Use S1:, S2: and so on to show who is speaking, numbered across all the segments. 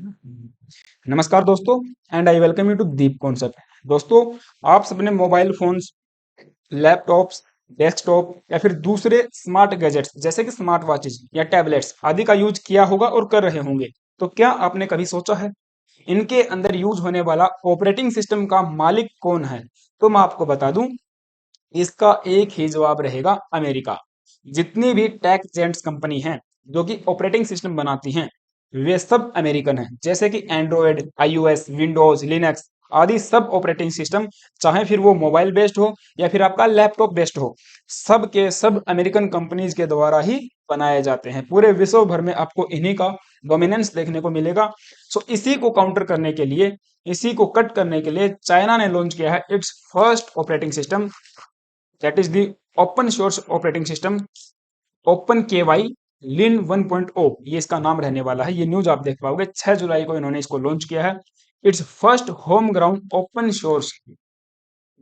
S1: नमस्कार दोस्तों and I welcome you to Deep Concept. दोस्तों, आप सबने मोबाइल फोन्स, लैपटॉप्स, डेस्कटॉप या फिर दूसरे स्मार्ट गैजेट्स जैसे कि स्मार्ट वॉचेस या टैबलेट्स आदि का यूज किया होगा और कर रहे होंगे। तो क्या आपने कभी सोचा है इनके अंदर यूज होने वाला ऑपरेटिंग सिस्टम का मालिक कौन है? तो मैं आपको बता दूं, इसका एक ही जवाब रहेगा, अमेरिका। जितनी भी टेक जेंट्स कंपनी हैं जो कि ऑपरेटिंग सिस्टम बनाती हैं, वे सब अमेरिकन हैं। जैसे कि एंड्रॉयड, आईओएस, विंडोज, लिनक्स आदि सब ऑपरेटिंग सिस्टम, चाहे फिर वो मोबाइल बेस्ड हो या फिर आपका लैपटॉप बेस्ड हो, सब के सब अमेरिकन कंपनीज के द्वारा ही बनाए जाते हैं। पूरे विश्व भर में आपको इन्हीं का डोमिनेंस देखने को मिलेगा। सो इसी को काउंटर करने के लिए, इसी को कट करने के लिए चाइना ने लॉन्च किया है it's first operating system, that is the open source operating system, open के वाई लिन 1.0। ये इसका नाम रहने वाला है। ये न्यूज आप देख पाओगे, 6 जुलाई को इन्होंने इसको लॉन्च किया है। It's first home ground open source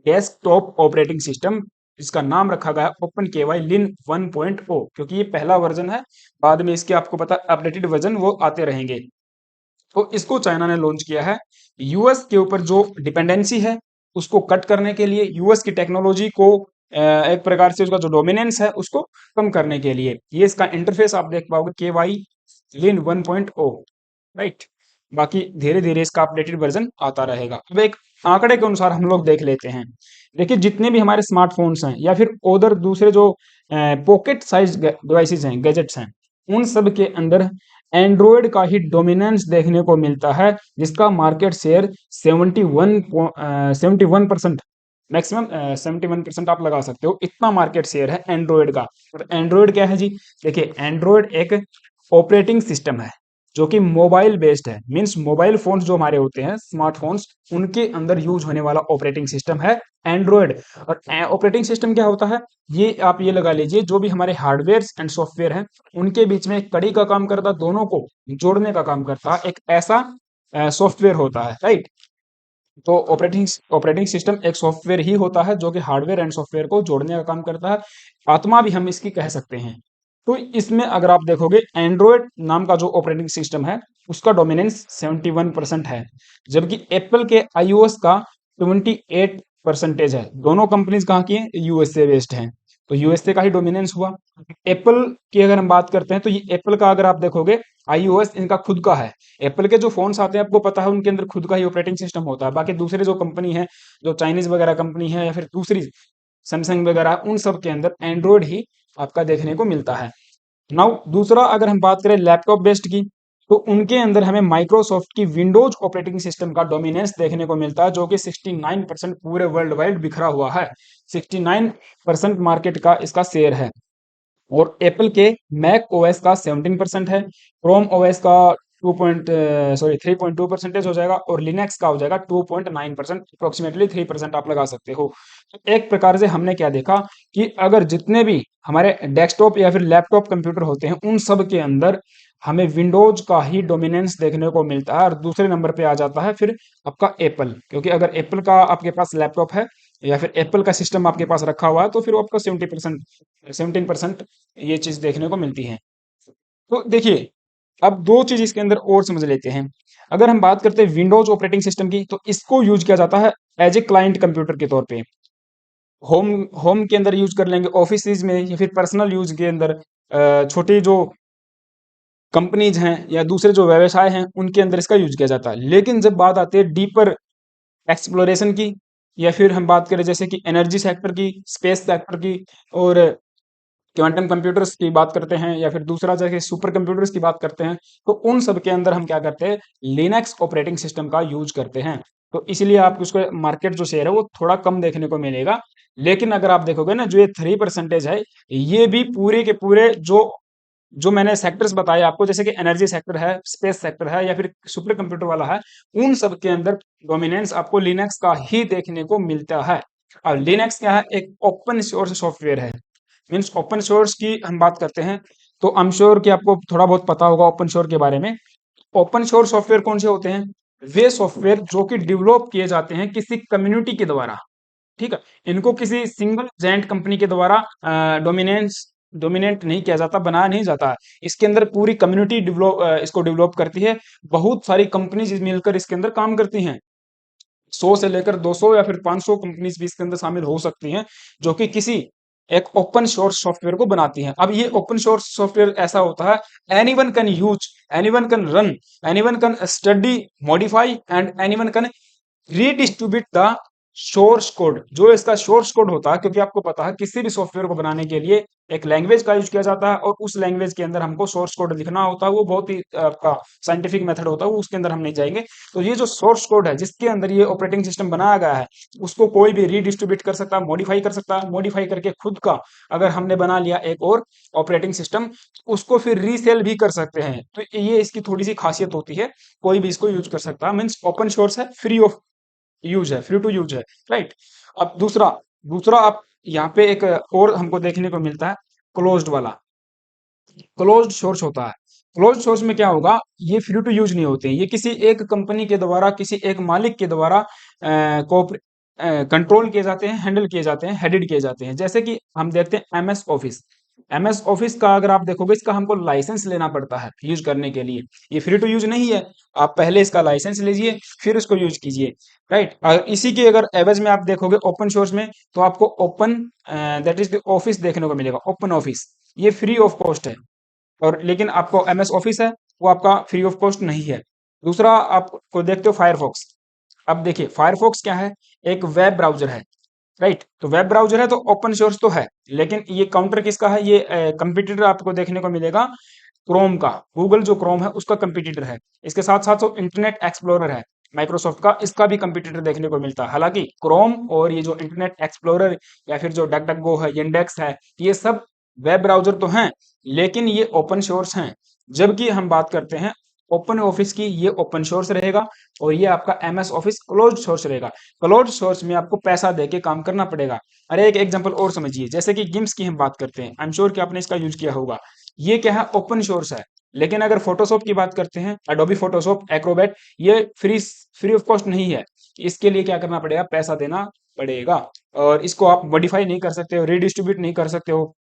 S1: desktop operating system. इसका नाम रखा गया ओपन के वाई लिन 1.0, क्योंकि ये पहला वर्जन है। बाद में इसके आपको पता अपडेटेड वर्जन वो आते रहेंगे। तो इसको चाइना ने लॉन्च किया है यूएस के ऊपर जो डिपेंडेंसी है उसको कट करने के लिए, यूएस की टेक्नोलॉजी को एक प्रकार से उसका जो डोमिनेंस है उसको कम करने के लिए। ये इसका इंटरफेस आप देख पाओगे, के वाई लिन 1.0, राइट। बाकी धीरे धीरे इसका अपडेटेड वर्जन आता रहेगा। अब एक आंकड़े के अनुसार हम लोग देख लेते हैं। देखिए, जितने भी हमारे स्मार्टफोन्स हैं या फिर उधर दूसरे जो पॉकेट साइज डिवाइसेस हैं, गैजेट्स हैं, उन सब के अंदर एंड्रॉयड का ही डोमिनेंस देखने को मिलता है, जिसका मार्केट शेयर 71% मैक्सिमम 71% आप लगा सकते हो, इतना मार्केट शेयर है एंड्रॉयड का। और एंड्रॉयड क्या है जी? देखिए, एंड्रॉयड एक ऑपरेटिंग सिस्टम है जो कि मोबाइल बेस्ड है। मींस मोबाइल फोन्स जो हमारे होते हैं, स्मार्टफोन्स, उनके अंदर यूज होने वाला ऑपरेटिंग सिस्टम है एंड्रॉयड। और ऑपरेटिंग सिस्टम क्या होता है? ये आप ये लगा लीजिए, जो भी हमारे हार्डवेयर एंड सॉफ्टवेयर हैं उनके बीच में एक कड़ी का काम करता है, दोनों को जोड़ने का काम करता है, एक ऐसा सॉफ्टवेयर होता है, राइट। तो ऑपरेटिंग ऑपरेटिंग सिस्टम एक सॉफ्टवेयर ही होता है जो कि हार्डवेयर एंड सॉफ्टवेयर को जोड़ने का काम करता है। आत्मा भी हम इसकी कह सकते हैं। तो इसमें अगर आप देखोगे, एंड्रॉयड नाम का जो ऑपरेटिंग सिस्टम है उसका डोमिनेंस 71% है, जबकि एप्पल के आईओएस का 28% है। दोनों कंपनीज कहाँ की हैं? यूएसए बेस्ड हैं। तो यूएसए का ही डोमिनेंस हुआ। एप्पल की अगर हम बात करते हैं तो ये एप्पल का अगर आप देखोगे, आईओएस इनका खुद का है। एप्पल के जो फोन्स आते हैं आपको पता है उनके अंदर खुद का ही ऑपरेटिंग सिस्टम होता है। बाकी दूसरे जो कंपनी है, जो चाइनीज वगैरह कंपनी है या फिर दूसरी सैमसंग वगैरह, उन सब के अंदर एंड्रॉयड ही आपका देखने को मिलता है। नाउ दूसरा, अगर हम बात करें लैपटॉप बेस्ड की, तो उनके अंदर हमें माइक्रोसॉफ्ट की विंडोज ऑपरेटिंग सिस्टम का डोमिनेंस देखने को मिलता है, जो कि 69% पूरे वर्ल्ड वाइड बिखरा हुआ है। 69% मार्केट का इसका शेयर है। और एप्पल के मैक ओएस का 17% है, क्रोम ओएस का 3.2% हो जाएगा, और लिनक्स का हो जाएगा 2.9%, अप्रोक्सीमेटली 3% आप लगा सकते हो। तो एक प्रकार से हमने क्या देखा कि अगर जितने भी हमारे डेस्कटॉप या फिर लैपटॉप कंप्यूटर होते हैं उन सब के अंदर हमें विंडोज का ही डोमिनेंस देखने को मिलता है, और दूसरे नंबर पे आ जाता है फिर आपका एप्पल। क्योंकि अगर एप्पल का आपके पास लैपटॉप है या फिर एप्पल का सिस्टम आपके पास रखा हुआ है, तो फिर वो आपका 17% ये चीज देखने को मिलती है। तो देखिए, अब दो चीज इसके अंदर और समझ लेते हैं। अगर हम बात करते हैं विंडोज ऑपरेटिंग सिस्टम की, तो इसको यूज किया जाता है एज ए क्लाइंट कंप्यूटर के तौर पे। होम होम के अंदर यूज कर लेंगे, ऑफिस में या फिर पर्सनल यूज के अंदर, छोटी जो कंपनीज हैं या दूसरे जो व्यवसाय हैं उनके अंदर इसका यूज किया जाता है। लेकिन जब बात आती है डीपर एक्सप्लोरेशन की, या फिर हम बात करें जैसे कि एनर्जी सेक्टर की, स्पेस सेक्टर की, और क्वांटम कंप्यूटर्स की बात करते हैं, या फिर दूसरा जगह सुपर कंप्यूटर्स की बात करते हैं, तो उन सब के अंदर हम क्या करते हैं? लिनक्स ऑपरेटिंग सिस्टम का यूज करते हैं। तो इसलिए आपको उसका मार्केट जो शेयर है वो थोड़ा कम देखने को मिलेगा। लेकिन अगर आप देखोगे ना, जो ये 3% है, ये भी पूरे के पूरे जो जो मैंने सेक्टर्स बताए आपको, जैसे कि एनर्जी सेक्टर है, स्पेस सेक्टर है, या फिर सुपर कंप्यूटर वाला है, उन सब के अंदर डोमिनेंस आपको लिनक्स का ही देखने को मिलता है। और लिनक्स क्या है? एक ओपन सोर्स सॉफ्टवेयर है। मीन्स ओपन सोर्स की हम बात करते हैं तो आई एम श्योर कि आपको थोड़ा बहुत पता होगा ओपन सोर्स के बारे में। ओपन सोर्स सॉफ्टवेयर कौन से होते हैं? वे सॉफ्टवेयर जो कि डेवलप किए जाते हैं किसी कम्युनिटी के द्वारा, ठीक है। इनको किसी सिंगल जेंट कंपनी के द्वारा डोमिनेंस डोमिनेट नहीं किया जाता, बनाया नहीं जाता है। इसके अंदर पूरी कम्युनिटी इसको डेवलप करती है। बहुत सारी कंपनीज मिलकर इसके अंदर काम करती हैं। 100 से लेकर 200 या फिर 500 कंपनीज भी इसके अंदर शामिल हो सकती हैं, जो कि किसी एक ओपन सोर्स सॉफ्टवेयर को बनाती हैं। अब ये ओपन सोर्स सॉफ्टवेयर ऐसा होता है, anyone can use, anyone can run, anyone can study, modify and anyone can redistribute the source code. जो इसका सोर्स कोड होता है, क्योंकि आपको पता है किसी भी सॉफ्टवेयर को बनाने के लिए एक लैंग्वेज का यूज किया जाता है, और उस लैंग्वेज के अंदर हमको सोर्स कोड लिखना होता है। वो बहुत ही आपका साइंटिफिक मेथड होता है, वो उसके अंदर हम नहीं जाएंगे। तो ये जो सोर्स कोड है जिसके अंदर ये ऑपरेटिंग सिस्टम बनाया गया है, उसको कोई भी रीडिस्ट्रीब्यूट कर सकता है, मॉडिफाई कर सकता है। मॉडिफाई करके खुद का अगर हमने बना लिया एक और ऑपरेटिंग सिस्टम, उसको फिर रीसेल भी कर सकते हैं। तो ये इसकी थोड़ी सी खासियत होती है, कोई भी इसको यूज कर सकता है। मीन्स ओपन सोर्स है, फ्री ऑफ यूज है, फ्री टू यूज है, राइट। अब दूसरा दूसरा आप यहाँ पे एक और हमको देखने को मिलता है, क्लोज्ड वाला। क्लोज्ड सोर्स होता है। क्लोज्ड सोर्स में क्या होगा, ये फ्री टू यूज नहीं होते हैं, ये किसी एक कंपनी के द्वारा, किसी एक मालिक के द्वारा कंट्रोल किए जाते हैं, हैंडल किए जाते हैं, हेडेड किए जाते हैं। जैसे कि हम देखते हैं एमएस ऑफिस। एमएस ऑफिस का अगर आप देखोगे, इसका हमको लाइसेंस लेना पड़ता है यूज करने के लिए। ये फ्री टू यूज नहीं है, आप पहले इसका लाइसेंस लीजिए, फिर इसको यूज कीजिए, राइट। और इसी के अगर एवज में आप देखोगे ओपन सोर्स में, तो आपको open that is the office देखने को मिलेगा, ओपन ऑफिस। ये फ्री ऑफ कॉस्ट है, और लेकिन आपको एमएस ऑफिस है, वो आपका फ्री ऑफ कॉस्ट नहीं है। दूसरा आपको देखते हो फायरफॉक्स। अब देखिए फायरफॉक्स क्या है, एक वेब ब्राउजर है, राइट। तो वेब ब्राउजर है तो ओपन सोर्स तो है, लेकिन ये काउंटर किसका है, ये कंपटीटर आपको देखने को मिलेगा क्रोम का। गूगल जो क्रोम है उसका कंपटीटर है। इसके साथ साथ जो इंटरनेट एक्सप्लोरर है माइक्रोसॉफ्ट का, इसका भी कंपटीटर देखने को मिलता है। हालांकि क्रोम और ये जो इंटरनेट एक्सप्लोरर या फिर जो डक डक गो है, इंडेक्स है, ये सब वेब ब्राउजर तो हैं, लेकिन ये ओपन सोर्स हैं। जबकि हम बात करते हैं ओपन ऑफिस की, ये ओपन सोर्स रहेगा, और ये आपका एमएस ऑफिस क्लोज्ड सोर्स रहेगा। क्लोज्ड सोर्स में आपको पैसा देके काम करना पड़ेगा। अरे एक एग्जांपल और समझिए, जैसे कि गिम्स की हम बात करते हैं, आई एम श्योर कि आपने इसका यूज किया होगा। ये क्या है, ओपन सोर्स है। लेकिन अगर फोटोशॉप की बात करते हैं, एडोबी फोटोशॉप, एक्रोबैट, ये फ्री ऑफ कॉस्ट नहीं है। इसके लिए क्या करना पड़ेगा, पैसा देना पड़ेगा, और इसको आप मॉडिफाई नहीं कर सकते हो, रीडिस्ट्रीब्यूट नहीं कर सकते हो।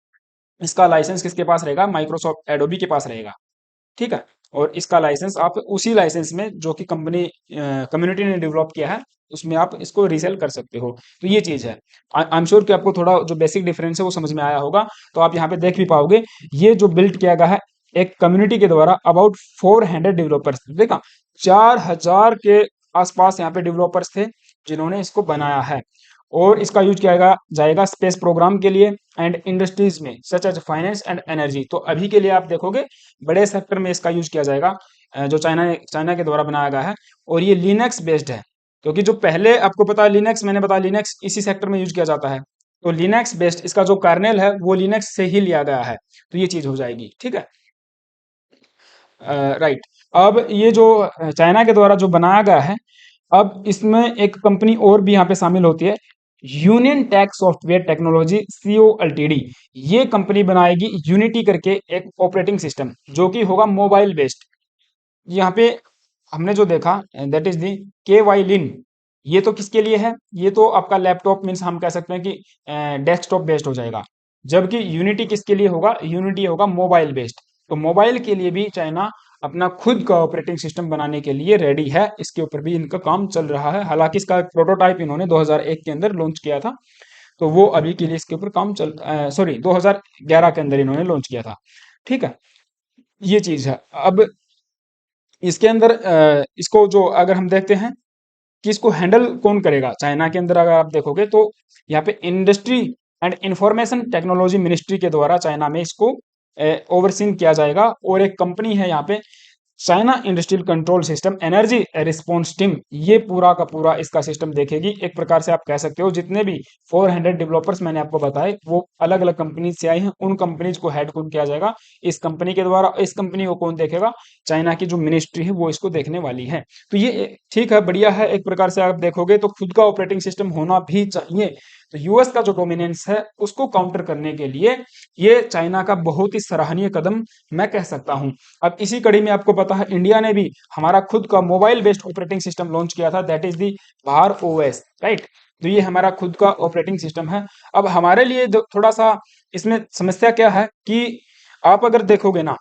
S1: इसका लाइसेंस किसके पास रहेगा, माइक्रोसॉफ्ट एडोबी के पास रहेगा, ठीक है। और इसका लाइसेंस आप उसी लाइसेंस में जो कि कंपनी कम्युनिटी ने डेवलप किया है, उसमें आप इसको रीसेल कर सकते हो। तो ये चीज है। आई एम श्योर कि आपको थोड़ा जो बेसिक डिफरेंस है वो समझ में आया होगा। तो आप यहाँ पे देख भी पाओगे, ये जो बिल्ड किया गया है एक कम्युनिटी के द्वारा, अबाउट 400 डेवलपर्स, देखा, 4000 के आसपास यहाँ पे डेवलपर्स थे जिन्होंने इसको बनाया है। और इसका यूज किया जाएगा स्पेस प्रोग्राम के लिए एंड इंडस्ट्रीज में, such as finance and energy. तो अभी के लिए आप देखोगे बड़े सेक्टर में इसका यूज किया जाएगा, जो चाइना के द्वारा बनाया गया है। और ये लिनक्स बेस्ड है, क्योंकि जो पहले आपको पता है लिनक्स, मैंने बताया लिनक्स इसी सेक्टर में यूज किया जाता है। तो लिनक्स बेस्ड इसका जो कर्नेल है वो लिनक्स से ही लिया गया है। तो ये चीज हो जाएगी, ठीक है, राइट। अब ये जो चाइना के द्वारा जो बनाया गया है, अब इसमें एक कंपनी और भी यहाँ पे शामिल होती है, union tech software technology CO LTD. ये कंपनी बनाएगी यूनिटी करके एक ऑपरेटिंग सिस्टम, जो कि होगा मोबाइल बेस्ड। यहाँ पे हमने जो देखा दैट इज दी के वाई लिन। ये तो किसके लिए है, ये तो आपका लैपटॉप, मीन्स हम कह सकते हैं कि डेस्कटॉप बेस्ड हो जाएगा। जबकि यूनिटी किसके लिए होगा, यूनिटी होगा मोबाइल बेस्ड। तो मोबाइल के लिए भी चाइना अपना खुद का ऑपरेटिंग सिस्टम बनाने के लिए रेडी है। इसके ऊपर भी इनका काम चल रहा है। हालांकि इसका प्रोटोटाइप इन्होंने 2001 के अंदर लॉन्च किया था, तो वो अभी के लिए इसके ऊपर काम चल, सॉरी 2011 के अंदर इन्होंने लॉन्च किया था, ठीक है। ये चीज है। अब इसके अंदर इसको जो अगर हम देखते हैं कि इसको हैंडल कौन करेगा, चाइना के अंदर अगर आप देखोगे तो यहाँ पे industry and information technology ministry के द्वारा चाइना में इसको ओवरसीन किया जाएगा। और एक कंपनी है यहाँ पे, China industrial control system energy response team, ये पूरा का पूरा इसका सिस्टम देखेगी। एक प्रकार से आप कह सकते हो जितने भी 400 डेवलपर्स मैंने आपको बताए, वो अलग अलग कंपनीज से आए हैं। उन कंपनीज को हेड कौन किया जाएगा, इस कंपनी के द्वारा। इस कंपनी को कौन देखेगा, चाइना की जो मिनिस्ट्री है वो इसको देखने वाली है। तो ये ठीक है, बढ़िया है। एक प्रकार से आप देखोगे तो खुद का ऑपरेटिंग सिस्टम होना भी चाहिए। तो यूएस का जो डोमिनेंस है उसको काउंटर करने के लिए ये चाइना का बहुत ही सराहनीय कदम मैं कह सकता हूं। अब इसी कड़ी में आपको पता है इंडिया ने भी हमारा खुद का mobile based operating system launch किया था, दैट इज दी भार ओएस, राइट। तो ये हमारा खुद का ऑपरेटिंग सिस्टम है। अब हमारे लिए थोड़ा सा इसमें समस्या क्या है कि आप अगर देखोगे ना,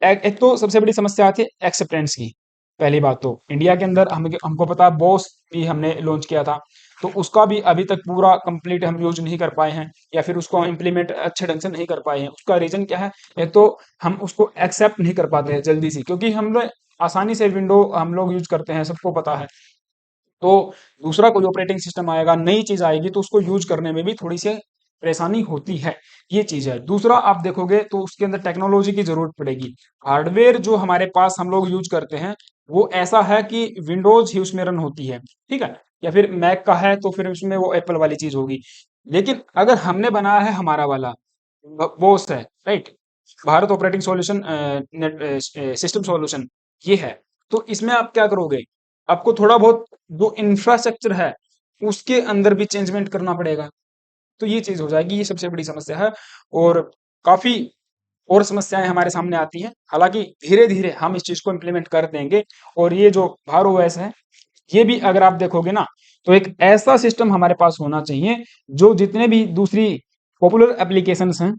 S1: एक एक तो सबसे बड़ी समस्या आती है एक्सेप्टेंस की। पहली बात तो इंडिया के अंदर हम हमको पता है बॉस भी हमने लॉन्च किया था, तो उसका भी अभी तक पूरा कंप्लीट हम यूज नहीं कर पाए हैं, या फिर उसको इम्प्लीमेंट अच्छे ढंग से नहीं कर पाए हैं। उसका रीजन क्या है? एक तो हम उसको एक्सेप्ट नहीं कर पाते हैं जल्दी से, क्योंकि हम लोग आसानी से विंडो हम लोग यूज करते हैं, सबको पता है। तो दूसरा कोई ऑपरेटिंग सिस्टम आएगा, नई चीज आएगी, तो उसको यूज करने में भी थोड़ी सी परेशानी होती है। ये चीज है। दूसरा आप देखोगे तो उसके अंदर टेक्नोलॉजी की जरूरत पड़ेगी। हार्डवेयर जो हमारे पास हम लोग यूज करते हैं वो ऐसा है कि विंडोज ही उसमें रन होती है, ठीक है, या फिर मैक का है तो फिर उसमें वो एप्पल वाली चीज होगी। लेकिन अगर हमने बनाया है हमारा वाला बोस है, right, Bharat operating solution system solution, ये है, तो इसमें आप क्या करोगे? आपको थोड़ा बहुत जो इंफ्रास्ट्रक्चर है उसके अंदर भी चेंजमेंट करना पड़ेगा। तो ये चीज हो जाएगी, ये सबसे बड़ी समस्या है। और काफी और समस्याएं हमारे सामने आती हैं, हालांकि धीरे धीरे हम इस चीज को इम्प्लीमेंट कर देंगे। और ये जो भार ओएस है, ये भी अगर आप देखोगे ना, तो एक ऐसा सिस्टम हमारे पास होना चाहिए जो जितने भी दूसरी पॉपुलर एप्लीकेशंस हैं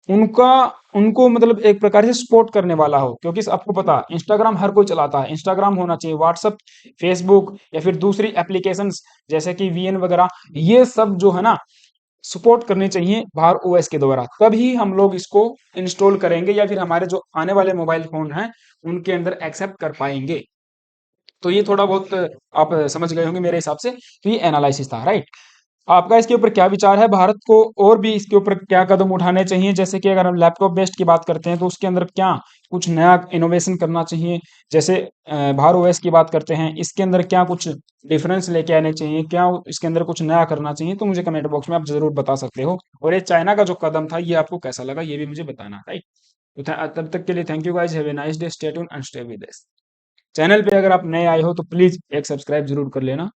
S1: उनका उनको मतलब एक प्रकार से सपोर्ट करने वाला हो। क्योंकि आपको पता है इंस्टाग्राम हर कोई चलाता है, इंस्टाग्राम होना चाहिए, व्हाट्सअप, फेसबुक, या फिर दूसरी एप्लीकेशंस जैसे कि वीएन वगैरह, ये सब जो है ना सपोर्ट करनी चाहिए बाहर ओएस के द्वारा, तभी हम लोग इसको इंस्टॉल करेंगे या फिर हमारे जो आने वाले मोबाइल फोन हैं उनके अंदर एक्सेप्ट कर पाएंगे। तो ये थोड़ा बहुत आप समझ गए होंगे मेरे हिसाब से। तो ये एनालिसिस था, राइट। आपका इसके ऊपर क्या विचार है? भारत को और भी इसके ऊपर क्या कदम उठाने चाहिए? जैसे कि अगर हम लैपटॉप बेस्ड की बात करते हैं तो उसके अंदर क्या कुछ नया इनोवेशन करना चाहिए? जैसे भार ओएस की बात करते हैं, इसके अंदर क्या कुछ डिफरेंस लेके आने चाहिए? क्या इसके अंदर कुछ नया करना चाहिए? तो मुझे कमेंट बॉक्स में आप जरूर बता सकते हो। और ये चाइना का जो कदम था ये आपको कैसा लगा, ये भी मुझे बताना, राइट। तो तब तक के लिए thank you guys, have a nice day, stay tuned and stay with us. Channel पे अगर आप नए आए हो तो प्लीज एक सब्सक्राइब जरूर कर लेना।